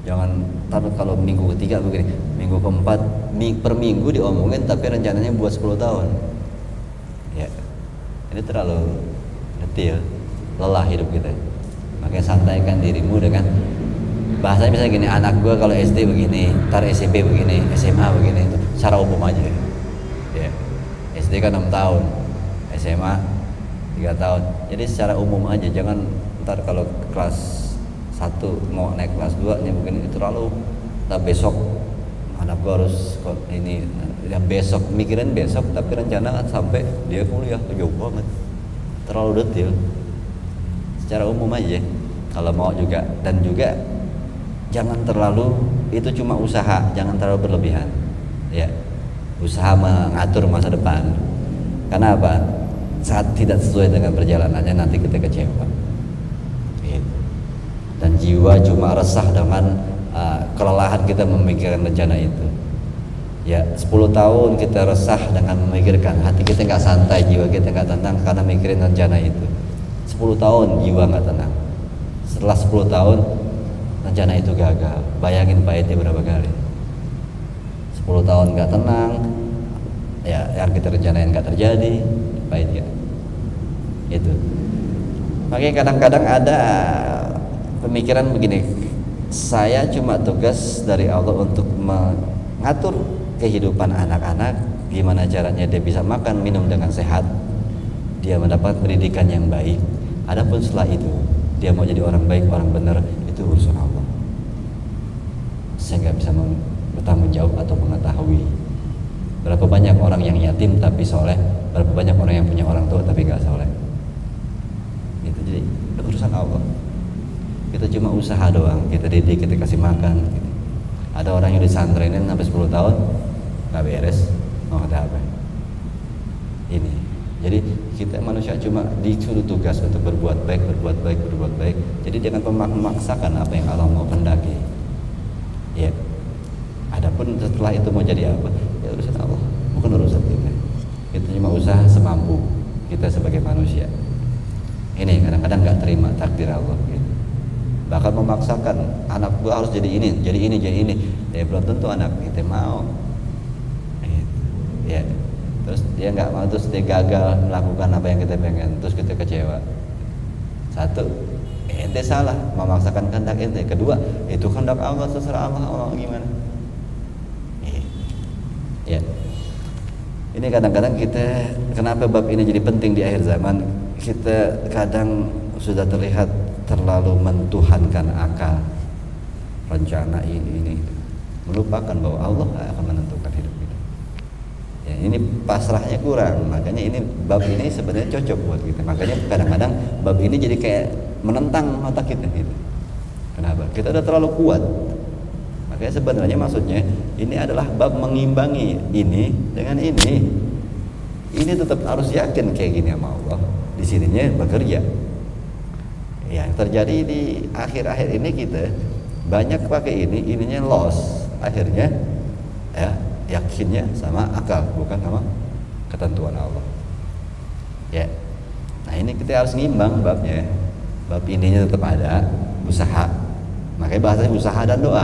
Jangan taruh kalau minggu ketiga begini, minggu keempat, per minggu diomongin tapi rencananya buat 10 tahun. Ya, ini terlalu detail, lelah hidup kita. Makanya santaikan dirimu dengan bahasanya misalnya gini, anak gue kalau SD begini, ntar SMP begini, SMA begini, itu secara umum aja. Ya, SD kan 6 tahun, SMA 3 tahun. Jadi secara umum aja, jangan ntar kalau kelas 1 mau naik kelas 2 nih mungkin itu terlalu, ntar besok anak gue harus ini, ya besok mikirin besok tapi rencana sampai dia kuliah jauh banget, terlalu detail. Secara umum aja kalau mau juga, dan juga jangan terlalu, itu cuma usaha, jangan terlalu berlebihan. Ya, usaha mengatur masa depan. Karena apa? Saat tidak sesuai dengan perjalanannya nanti kita kecewa. Gitu. dan jiwa cuma resah dengan kelelahan kita memikirkan rencana itu. Ya, 10 tahun kita resah dengan memikirkan, hati kita nggak santai, jiwa kita nggak tenang karena mikirin rencana itu. 10 tahun jiwa nggak tenang. Setelah 10 tahun rencana itu gagal. Bayangin pahitnya berapa kali. 10 tahun nggak tenang, ya yang kita rencanain nggak terjadi, pahit ya. Itu. Makanya kadang-kadang ada pemikiran begini, saya cuma tugas dari Allah untuk mengatur kehidupan anak-anak, gimana caranya dia bisa makan minum dengan sehat, dia mendapat pendidikan yang baik. Adapun setelah itu dia mau jadi orang baik, orang benar, itu urusan Allah. Saya nggak bisa bertanggung jawab atau mengetahui berapa banyak orang yang yatim tapi soleh, berapa banyak orang yang punya orang tua tapi nggak soleh. Itu jadi urusan Allah. Kita cuma usaha doang, kita didik, kita kasih makan gitu. Ada orang yang disantrenin sampai 10 tahun nggak beres, mau kata apa? Ini. Jadi kita manusia cuma disuruh tugas untuk berbuat baik, berbuat baik, berbuat baik. Jadi jangan memaksakan apa yang Allah mau kehendaki. Ya. Adapun setelah itu mau jadi apa? Ya urusan Allah, bukan urusan kita. Kita cuma usaha semampu kita sebagai manusia. Ini kadang-kadang nggak terima takdir Allah. Gitu. Bahkan memaksakan anak gua harus jadi ini, jadi ini, jadi ini. Ya belum tentu anak kita mau. Ya, terus dia nggak mau, terus dia gagal melakukan apa yang kita pengen, terus kita kecewa. Satu, ente salah memaksakan kehendak ente. Kedua, itu kehendak Allah, terserah Allah gimana. Ya, ini kadang-kadang kita, kenapa bab ini jadi penting di akhir zaman? Kita kadang sudah terlihat terlalu mentuhankan akal, rencana ini, melupakan bahwa Allah akan menentukan hidup kita. Ya, ini pasrahnya kurang, makanya ini bab ini sebenarnya cocok buat kita. Makanya kadang-kadang bab ini jadi kayak menentang mata kita gitu. Kenapa? Kita udah terlalu kuat. Makanya sebenarnya maksudnya ini adalah bab mengimbangi ini dengan ini. Ini tetap harus yakin kayak gini sama Allah. Di sininya bekerja. Yang terjadi di akhir-akhir ini kita banyak pakai ini, ininya loss. Akhirnya ya yakinnya sama akal, bukan sama ketentuan Allah. Ya. Nah, ini kita harus ngimbang babnya. Bab ininya tetap ada, usaha. Makanya bahasanya usaha dan doa.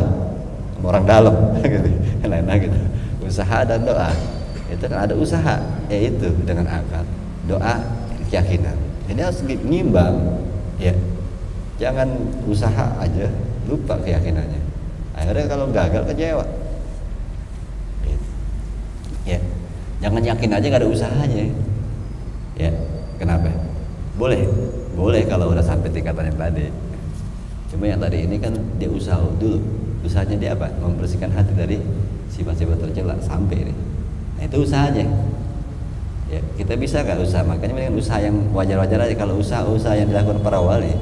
Orang dalam gitu. Lain-lain gitu. Usaha dan doa. Itu kan ada usaha, yaitu dengan akal. Doa, keyakinan. Ini harus ngimbang. Ya. Jangan usaha aja lupa keyakinannya. Akhirnya kalau gagal kecewa. Ya, jangan yakin aja nggak ada usahanya. Ya, kenapa? Boleh kalau udah sampai tingkatan yang tadi. Cuma yang tadi ini kan dia usaha dulu. Usahanya dia apa? Membersihkan hati dari sifat-sifat tercela sampai ini. Nah, itu usahanya. Ya, kita bisa nggak usaha? Makanya dengan usaha yang wajar-wajar aja. Kalau usaha yang dilakukan para wali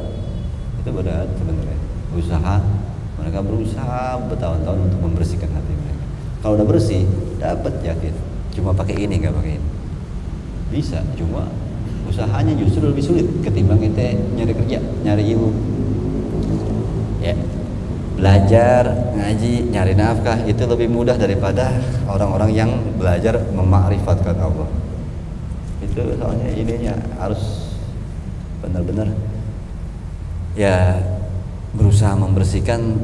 itu berat sebenarnya. Usaha, mereka berusaha bertahun-tahun untuk membersihkan hati mereka. Kalau udah bersih, dapat yakin. Cuma pakai ini nggak pakai ini. Bisa, cuma usahanya justru lebih sulit ketimbang kita nyari kerja, nyari ilmu. Ya, belajar, ngaji, nyari nafkah itu lebih mudah daripada orang-orang yang belajar memakrifatkan Allah. Itu soalnya ininya harus benar-benar ya berusaha membersihkan,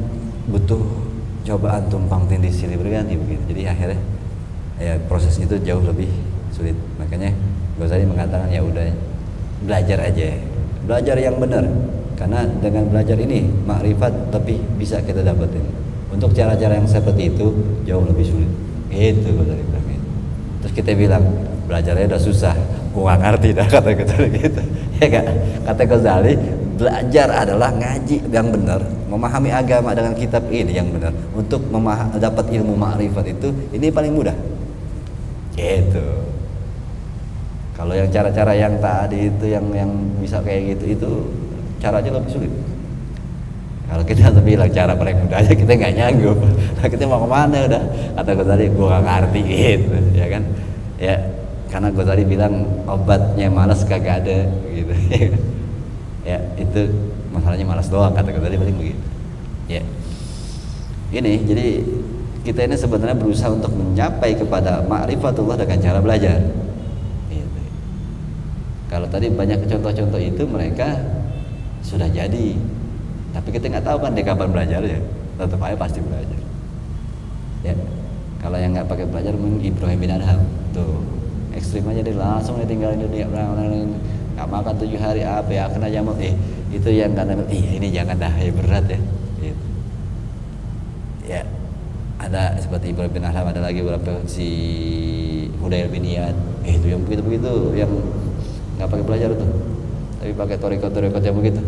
butuh cobaan tumpang tindih silih berganti begitu. Jadi akhirnya ya proses itu jauh lebih sulit. Makanya Ghazali mengatakan ya udah belajar aja, belajar yang benar. Karena dengan belajar ini makrifat tapi bisa kita dapetin. Untuk cara-cara yang seperti itu jauh lebih sulit. Itu Ghazali bilang gitu. Terus kita bilang belajarnya udah susah, gua nggak ngerti dah kata Ghazali gitu. Ya kan? Kata Ghazali belajar adalah ngaji yang benar, memahami agama dengan kitab ini yang benar. Untuk dapat ilmu makrifat itu ini paling mudah. Gitu. Kalau yang cara-cara yang tadi itu yang bisa kayak gitu itu caranya lebih sulit. Kalau kita bilang cara paling mudah aja kita nggak nyanggup. Nah, kita mau kemana udah? Kata Ghazali gua nggak ngerti gitu, ya kan? Ya karena Ghazali bilang obatnya malas kagak ada gitu. Ya itu masalahnya malas doang, kata Ghazali paling begitu. Ya. Ini jadi kita ini sebenarnya berusaha untuk mencapai kepada ma'rifatullah dengan cara belajar. Gitu. Kalau tadi banyak contoh-contoh itu mereka sudah jadi, tapi kita nggak tahu kan dia kapan belajarnya. Tetap aja pasti belajar. Ya. Kalau yang nggak pakai belajar mungkin Ibrahim bin Adham tuh ekstrim aja, dia langsung ditinggalin dunia, nggak makan 7 hari apa ya, kena jamur, itu yang karena ini jangan dah, ya berat ya. Gitu. Ya, ada seperti Ibrahim bin Adham, ada lagi beberapa si Hudayl bin Iyad, itu yang begitu yang nggak pakai belajar tuh, tapi pakai torikot yang begitu.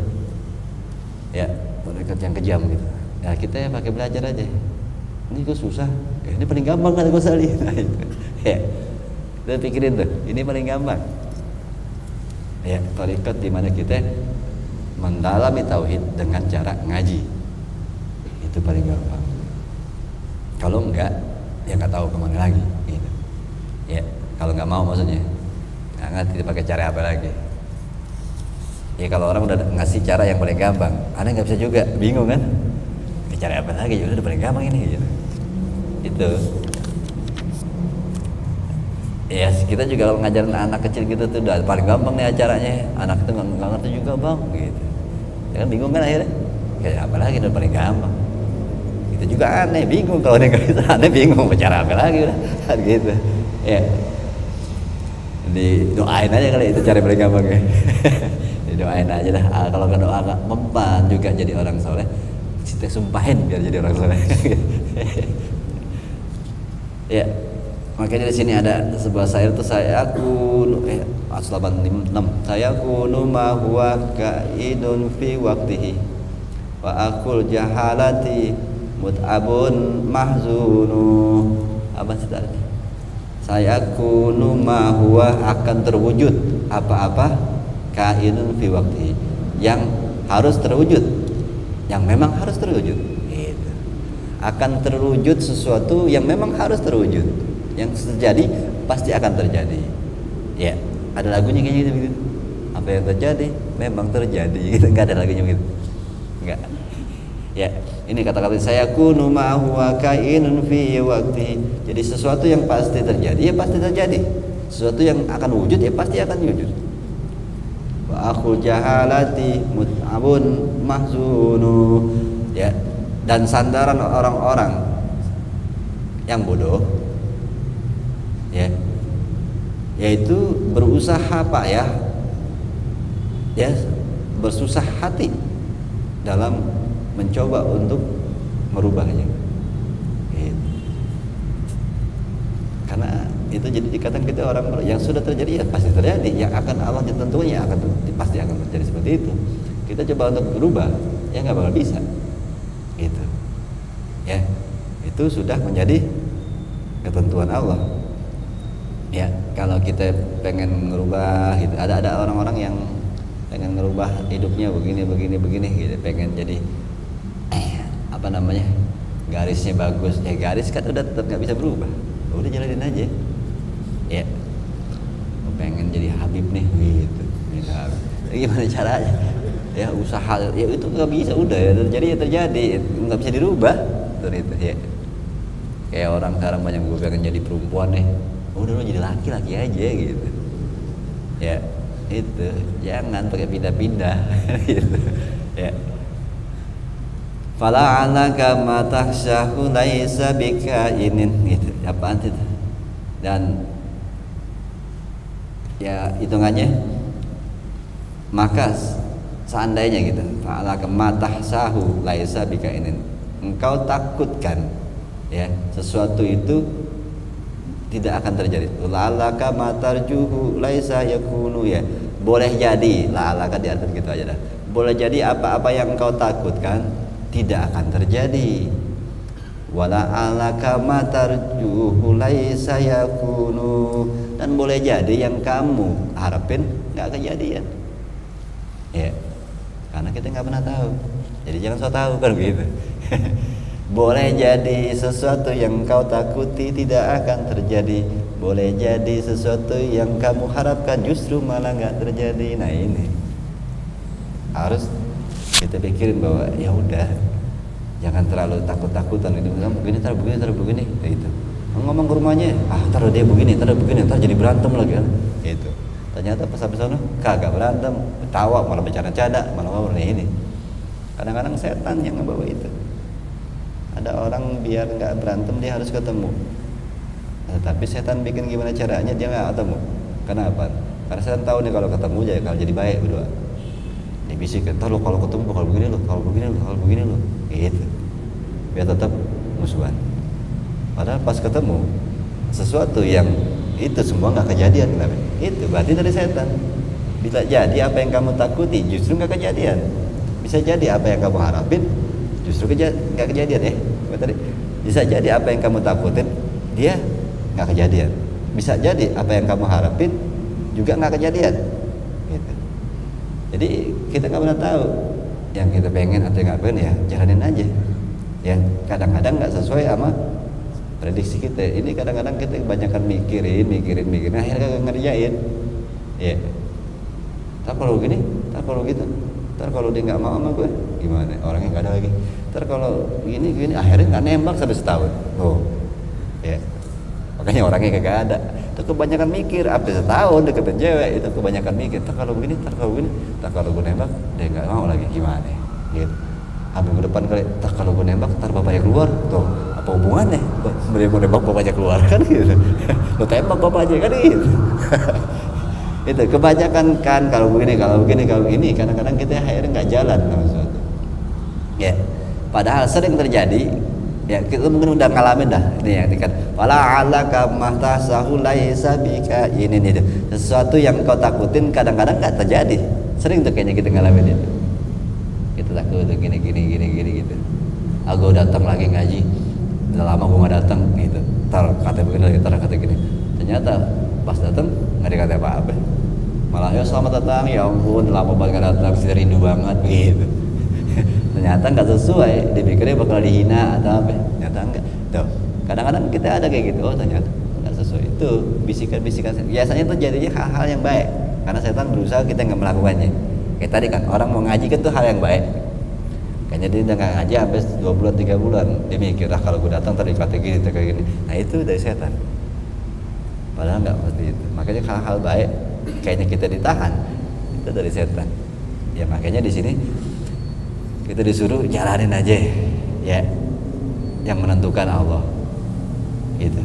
Ya, torikot yang kejam gitu. Nah kita ya pakai belajar aja. Ini kok susah, ini paling gampang kan Ghazali. Nah itu, ya, kita pikirin tuh, ini paling gampang. Ya, tarekat di mana kita mendalami tauhid dengan cara ngaji, itu paling gampang. Kalau enggak, ya nggak tahu kemana lagi. Gitu. Ya, kalau nggak mau maksudnya, nggak ngerti pakai cara apa lagi. Ya kalau orang udah ngasih cara yang paling gampang, Anda nggak bisa juga, bingung kan? Cara apa lagi? Udah paling gampang ini. Gitu. Itu ya kita juga kalau ngajarin anak kecil gitu tuh udah paling gampang nih acaranya, anak itu nggak ngerti juga bang gitu ya kan, bingung kan akhirnya kayak apa lagi, udah paling gampang. Itu juga aneh, bingung kalau dia nggak bisa, aneh bingung cara apa lagi udah gitu ya. Didoain aja kali itu cara paling gampang ya. Didoain aja dah, kalau nggak doa mempan juga jadi orang soleh, kita sumpahin biar jadi orang soleh. Ya, makanya di sini ada sebuah syair tuh, saya kunu 86, saya kunu ma huwa kaidun fi waqtihi wa akul jahalati mut'abun mahzunu. Apa sih tadi? Saya kunu ma huwa, akan terwujud apa-apa kaidun fi waqtihi, yang harus terwujud, yang memang harus terwujud. Akan terwujud sesuatu yang memang harus terwujud, yang terjadi pasti akan terjadi. Ya, ada lagunya kayaknya gitu. Apa yang terjadi memang terjadi. Gitu, nggak ada lagunya gitu. Nggak. Ya, ini kata-kata saya kunu ma huwa kainun fi waqti. Jadi sesuatu yang pasti terjadi ya pasti terjadi. Sesuatu yang akan wujud ya pasti akan wujud. Wa akhul jahalati mut'abun mahzunu. Ya. Dan sandaran orang-orang yang bodoh, ya, yaitu berusaha payah, ya, bersusah hati dalam mencoba untuk merubahnya. Karena itu jadi dikatakan kita orang yang sudah terjadi ya pasti terjadi, yang akan Allah tentunya ya akan pasti akan terjadi seperti itu. Kita coba untuk berubah, ya nggak bakal bisa. Itu ya, itu sudah menjadi ketentuan Allah. Ya, kalau kita pengen merubah gitu, ada orang-orang yang pengen merubah hidupnya begini gitu, pengen jadi apa namanya, garisnya bagus, ya garis kan udah tetap nggak bisa berubah, udah jalanin aja. Ya, pengen jadi Habib nih gitu, gimana caranya? Ya usaha ya itu nggak bisa, udah ya terjadi nggak bisa dirubah itu ya. Kayak orang sekarang banyak gue pengen jadi perempuan nih, udah lo jadi laki-laki aja gitu ya. Itu jangan pakai pindah-pindah gitu ya. Fala alaka ma takhshahu laisa bikainin gitu, apaan itu. Dan ya hitungannya, maka seandainya gitu, fa'alaka matah sahu laisa bikainin, engkau takutkan ya sesuatu itu tidak akan terjadi. La'alaka matarjuhu laisa yakunu, ya boleh jadi, la'alaka diatur gitu aja dah, boleh jadi apa-apa yang engkau takutkan tidak akan terjadi. Wala'alaka matarjuhu laisa yakunu, dan boleh jadi yang kamu harapin nggak kejadian ya. Karena kita nggak pernah tahu, jadi jangan so tahu kan gitu. Boleh jadi sesuatu yang kau takuti tidak akan terjadi, boleh jadi sesuatu yang kamu harapkan justru malah nggak terjadi. Nah ini harus kita pikirin bahwa ya udah, jangan terlalu takut-takutan gitu, begini tar begini kayak gitu. Ngomong ke rumahnya, tar dia begini, tar jadi berantem lagi kan gitu. Ternyata pas sampai sana kagak berantem, ketawa, malah bercanda-canda, malah ngobrol ini. Kadang-kadang setan yang ngebawa itu. Ada orang biar nggak berantem dia harus ketemu, tapi setan bikin gimana caranya dia nggak ketemu. Kenapa? Karena setan tahu nih kalau ketemu aja kalau jadi baik berdua. Dia bisikin, "Entar lo kalau ketemu bakal begini lo, kalau begini lo." Gitu. Biar tetap musuhan. Padahal pas ketemu sesuatu yang itu semua nggak kejadian, kenapa? Itu berarti dari setan. Bisa jadi apa yang kamu takuti justru nggak kejadian. Bisa jadi apa yang kamu harapin justru nggak kejadian ya. Tadi bisa jadi apa yang kamu takutin dia nggak kejadian. Bisa jadi apa yang kamu harapin juga nggak kejadian. Gitu. Jadi kita nggak pernah tahu yang kita pengen atau nggak pengen, ya jalanin aja. Ya kadang-kadang nggak sesuai sama prediksi kita. Ini kadang-kadang kita kebanyakan mikirin, akhirnya nggak ngerjain. Ya. Ntar kalau gini, ntar kalau gitu, ntar kalau dia nggak mau sama gue, gimana? Orangnya nggak ada lagi. Ntar kalau gini, akhirnya nggak nembak sampai setahun. Oh, ya. Makanya orangnya kagak ada. Itu kebanyakan mikir, apa setahun deketin cewek itu kebanyakan mikir. Ntar kalau begini, ntar kalau gue nembak, dia nggak mau lagi, gimana? Gitu. Habis ke depan kali, ntar kalau gue nembak, ntar bapaknya keluar, tuh. Apa hubungannya? Beliau mau nembak bapaknya keluar kan gitu. Lo tembak bapaknya kan gitu. Itu kebanyakan kan kalau begini kadang-kadang kita akhirnya nggak jalan sama sesuatu. Ya, padahal sering terjadi. Ya kita mungkin udah ngalamin dah. Ini yang dikatakan wala alaka mahtasahu laisa bika, ini nih sesuatu yang kau takutin kadang-kadang nggak terjadi. Sering tuh kayaknya kita ngalamin itu. Kita takut gini gitu. Aku datang lagi ngaji, udah lama gue nggak datang gitu. Ntar kata begini, ntar kata gini. Ternyata pas datang nggak dikata apa-apa. Malah ya selamat datang, ya ampun lama banget nggak datang, sih rindu banget gitu. Ternyata nggak sesuai, dipikirnya bakal dihina atau apa? Ternyata enggak. Tuh kadang-kadang kita ada kayak gitu, oh ternyata nggak sesuai. Itu bisikan-bisikan. Biasanya itu jadinya hal-hal yang baik, karena setan berusaha kita nggak melakukannya. Kayak tadi kan orang mau ngaji kan tuh hal yang baik. Kayaknya dia udah nggak ngaji habis 2 bulan 3 bulan, dia mikir kalau gue datang tadi kata gini, kayak gini. Nah itu dari setan. Padahal nggak seperti itu. Makanya hal-hal baik kayaknya kita ditahan, itu dari setan. Ya makanya di sini kita disuruh jalanin aja, ya. Yang menentukan Allah. Gitu.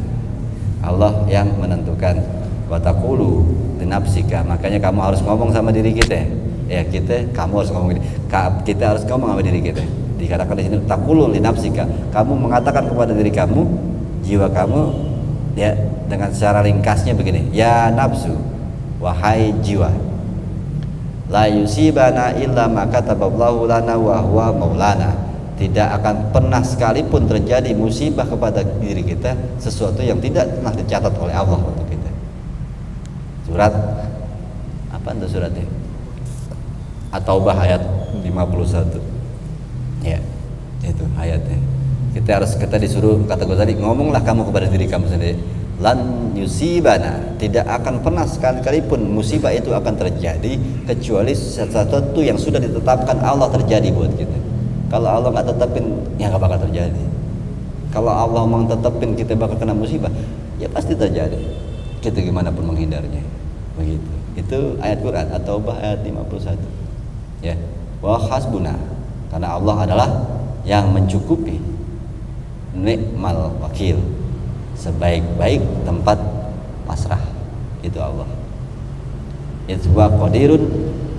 Allah yang menentukan. Wa taqulu li nafsika. Makanya kamu harus ngomong sama diri kita. Ya kamu harus ngomong gini. Kita harus ngomong sama diri kita. Dikatakan di sini taqulu li nafsika. Kamu mengatakan kepada diri kamu, jiwa kamu, ya dengan secara ringkasnya begini. Ya nafsu, wahai jiwa, la yusibana illa ma kataballahu lana wa huwa maulana. Tidak akan pernah sekalipun terjadi musibah kepada diri kita sesuatu yang tidak pernah dicatat oleh Allah untuk kita. Surat apa itu suratnya? At-Taubah ayat 51. Ya, itu ayatnya. Kita disuruh, kata gue tadi, ngomonglah kamu kepada diri kamu sendiri. Lan yusibana, tidak akan pernah sekalipun musibah itu akan terjadi kecuali sesuatu yang sudah ditetapkan Allah terjadi buat kita. Kalau Allah nggak tetapin, ya nggak bakal terjadi. Kalau Allah mau tetapin kita bakal kena musibah, ya pasti terjadi. Kita gimana pun menghindarnya. Begitu. Itu ayat Quran At-Taubah ayat 51. Ya, wa hasbuna, karena Allah adalah yang mencukupi. Ni'mal wakil, sebaik-baik tempat pasrah itu Allah. Itu wa qadirun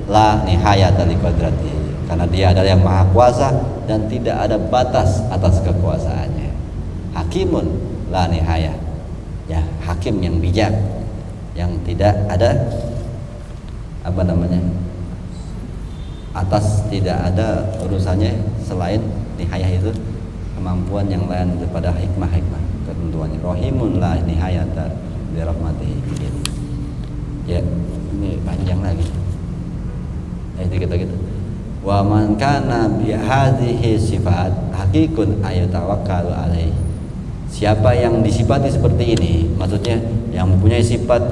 la nihayata liqadratihi, karena dia adalah yang maha kuasa dan tidak ada batas atas kekuasaannya. Hakimun la nihaya, ya hakim yang bijak, yang tidak ada atas, tidak ada urusannya selain nihayah itu kemampuan yang lain daripada hikmah ketentuannya. Rahimun la nihayata bi rahmatihi. Ya, ini panjang lagi. Itu kita gitu. Wa man kana bi hadhihi sifat haqiqun ayatawakkalu alaihi. Siapa yang disifati seperti ini, maksudnya yang mempunyai sifat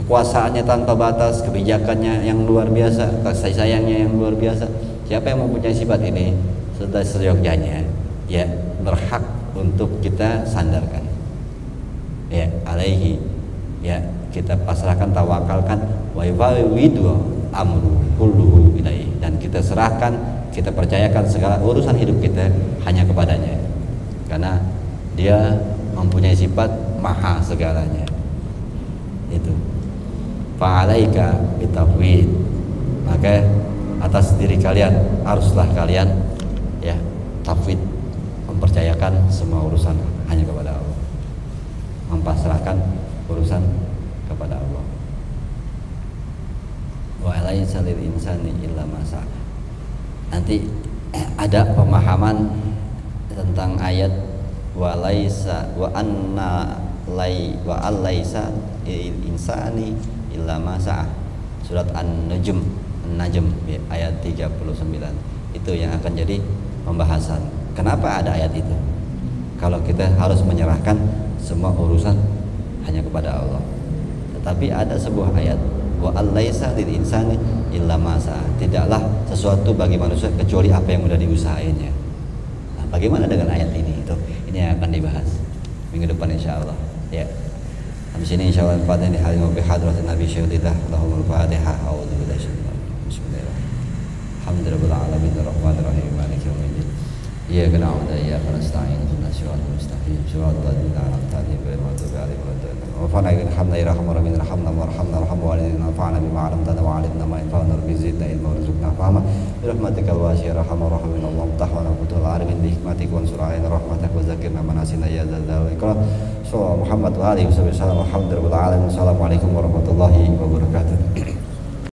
kekuasaannya tanpa batas, kebijakannya yang luar biasa, kasih sayangnya yang luar biasa. Siapa yang mempunyai sifat ini sudah seyogyanya ya berhak untuk kita sandarkan ya alaihi, ya kita pasrahkan, tawakalkan, wa yufawwidu amru kulluhu ilaihi, dan kita serahkan, kita percayakan segala urusan hidup kita hanya kepadanya, karena dia mempunyai sifat maha segalanya. Itu fa'alaika bitafwid, maka atas diri kalian haruslah kalian ya tafwid, mempercayakan semua urusan hanya kepada Allah, mempasrahkan urusan kepada Allah. Wa alaysa lil insani illa ma sa'a. Nanti ada pemahaman tentang ayat wa laisa wa anna lai wa alaysa lil insani illa ma sa'a, surat An-Najm ayat 39. Itu yang akan jadi pembahasan. Kenapa ada ayat itu? Kalau kita harus menyerahkan semua urusan hanya kepada Allah. Tetapi ada sebuah ayat wa alaysa lil insani illa ma sa'a, tidaklah sesuatu bagi manusia kecuali apa yang sudah diusahainya. Nah, bagaimana dengan ayat ini? Ini yang akan dibahas minggu depan insyaallah ya. Habis ini insyaallah pada di hari ngopi hadratin Nabi Syaikhullah Allahumma al-Fatihah. A'udzubillahi minasyaitonir Bismillahirrahmanirrahim. Alhamdulillahirabbil alamin arrahmanir rahim maliki yaumiddin. Iyyaka na'budu wa iyyaka nasta'in ihdinas siratal mustaqim siratal ladzina an'amta 'alaihim ghairil maghdubi 'alaihim waladdallin. Rabbana innaka hamdan rabbana rahamna warhamna warhamna walidina nafa'na bima 'allamtana wa 'allimna ma yanfa'una wa zidna ilma warzuqna fahma bi rahmatikal wasi'ir arhamar rahimin Allahumma tahwana qutul arimin bi hikmatik wa ansur 'alaina rahmatak wa zakirna manasina ya dzal ikram. Sallallahu Muhammad wa alihi wasallam. Alhamdulillah alamin. Assalamualaikum warahmatullahi wabarakatuh.